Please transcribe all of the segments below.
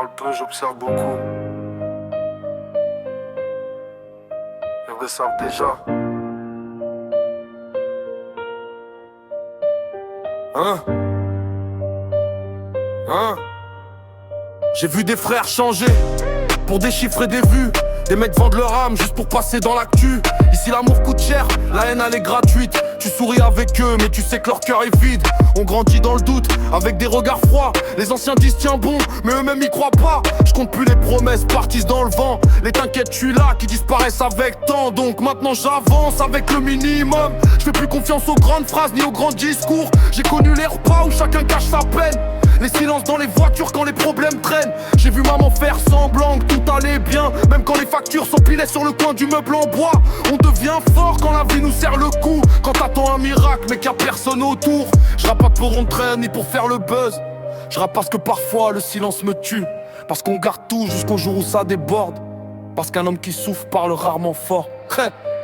parle peu, j'observe beaucoup. Ils le savent déjà. J'ai vu des frères changer pour déchiffrer des vues. Des mecs vendent leur âme juste pour passer dans l'actu. Ici l'amour coûte cher, la haine elle est gratuite. Tu souris avec eux mais tu sais que leur cœur est vide. On grandit dans le doute avec des regards froids. Les anciens disent tiens bon mais eux-mêmes y croient pas. Je compte plus les promesses parties dans le vent. Les t'inquiètes je suis là qui disparaissent avec temps. Donc maintenant j'avance avec le minimum. Je fais plus confiance aux grandes phrases ni aux grands discours. J'ai connu les repas où chacun cache sa peine. Les silences dans les voitures quand les problèmes traînent. J'ai vu maman faire semblant que tout allait bien. Même quand les factures s'empilaient sur le coin du meuble en bois. On devient fort quand la vie nous serre le cou. Quand t'attends un miracle mais qu'il y a personne autour. Je rappe pas pour rentrer ni pour faire le buzz. Je rappe parce que parfois le silence me tue. Parce qu'on garde tout jusqu'au jour où ça déborde. Parce qu'un homme qui souffre parle rarement fort.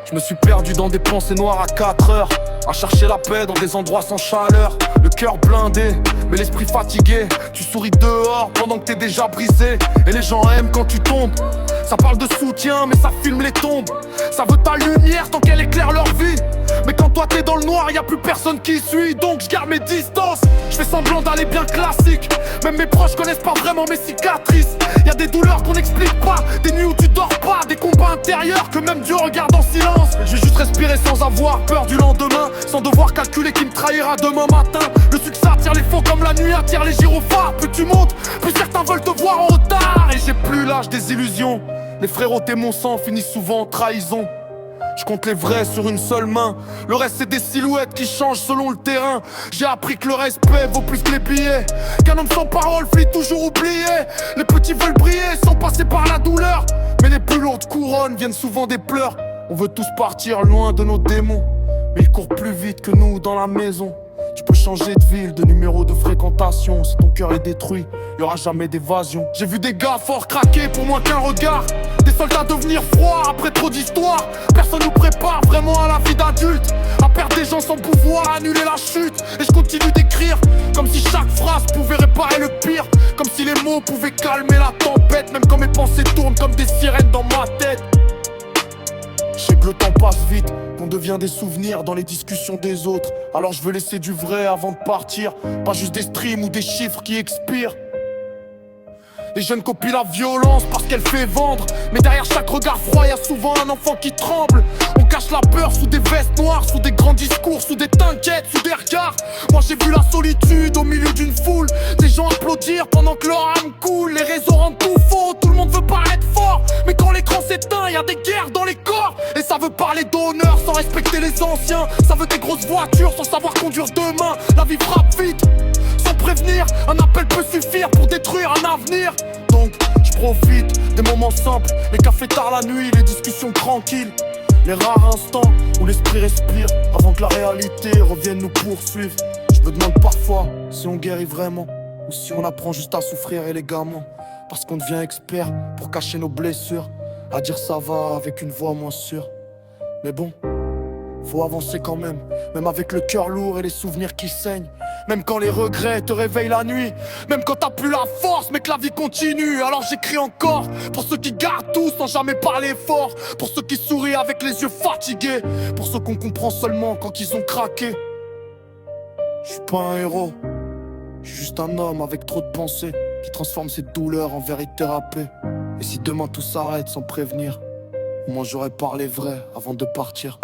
Je me suis perdu dans des pensées noires à 4 heures. À chercher la paix dans des endroits sans chaleur. Le cœur blindé, mais l'esprit fatigué. Tu souris dehors pendant que t'es déjà brisé. Et les gens aiment quand tu tombes. Ça parle de soutien mais ça filme les tombes. Ça veut ta lumière tant qu'elle éclaire leur vie. Mais quand toi t'es dans le noir y'a plus personne qui suit. Donc je garde mes distances. Je fais semblant d'aller bien classique. Même mes proches connaissent pas vraiment mes cicatrices. Y'a des douleurs qu'on n'explique pas. Des nuits où tu dors pas. Des combats intérieurs que même Dieu regarde en silence. Je vais juste respirer sans avoir peur du lendemain. Sans devoir calculer qui me trahira demain matin. Le succès attire les faux comme la nuit attire les gyrophares. Plus tu montes, plus certains veulent te voir en retard. Et j'ai plus l'âge des illusions. Les frérots mon sang finissent souvent en trahison. Je compte les vrais sur une seule main. Le reste c'est des silhouettes qui changent selon le terrain. J'ai appris que le respect vaut plus que les billets. Qu'un homme sans parole finit toujours oublié. Les petits veulent briller sans passer par la douleur. Mais les plus lourdes couronnes viennent souvent des pleurs. On veut tous partir loin de nos démons. Mais ils courent plus vite que nous dans la maison. Tu peux changer de ville, de numéro de fréquentation. Si ton cœur est détruit, y'aura jamais d'évasion. J'ai vu des gars forts craquer pour moins qu'un regard. Des soldats devenir froids après trop d'histoires. Personne nous prépare vraiment à la vie d'adulte. À perdre des gens sans pouvoir annuler la chute. Et je continue d'écrire comme si chaque phrase pouvait réparer le pire. Comme si les mots pouvaient calmer la tempête. Même quand mes pensées tournent comme des sirènes dans ma tête. Je sais que le temps passe vite, qu'on devient des souvenirs dans les discussions des autres. Alors je veux laisser du vrai avant de partir. Pas juste des streams ou des chiffres qui expirent. Les jeunes copient la violence parce qu'elle fait vendre. Mais derrière chaque regard froid y'a souvent un enfant qui tremble. On cache la peur sous des vestes noires, sous des grands discours, sous des t'inquiètes, sous des regards. Moi j'ai vu la solitude au milieu d'une foule. Des gens applaudir pendant que leur âme coule. Les réseaux rendent tout faux, tout le monde veut paraître fort. Mais quand l'écran s'éteint y'a des guerres dans les corps. Et ça veut parler d'honneur sans respecter les anciens. Ça veut des grosses voitures sans savoir conduire demain. La vie frappe vite sans prévenir. Un appel peut suffire pour détruire un avenir. Donc je profite des moments simples. Les cafés tard la nuit, les discussions tranquilles. Les rares instants où l'esprit respire avant que la réalité revienne nous poursuivre. Je me demande parfois si on guérit vraiment ou si on apprend juste à souffrir élégamment. Parce qu'on devient expert pour cacher nos blessures. À dire ça va avec une voix moins sûre. Mais bon, faut avancer quand même. Même avec le cœur lourd et les souvenirs qui saignent. Même quand les regrets te réveillent la nuit. Même quand t'as plus la force mais que la vie continue. Alors j'écris encore pour ceux qui gardent tout sans jamais parler fort. Pour ceux qui sourient avec les yeux fatigués. Pour ceux qu'on comprend seulement quand ils ont craqué. Je suis pas un héros. Je suis juste un homme avec trop de pensées qui transforme ses douleurs en vérité-thérapie. Et si demain tout s'arrête sans prévenir, au moins j'aurais parlé vrai avant de partir.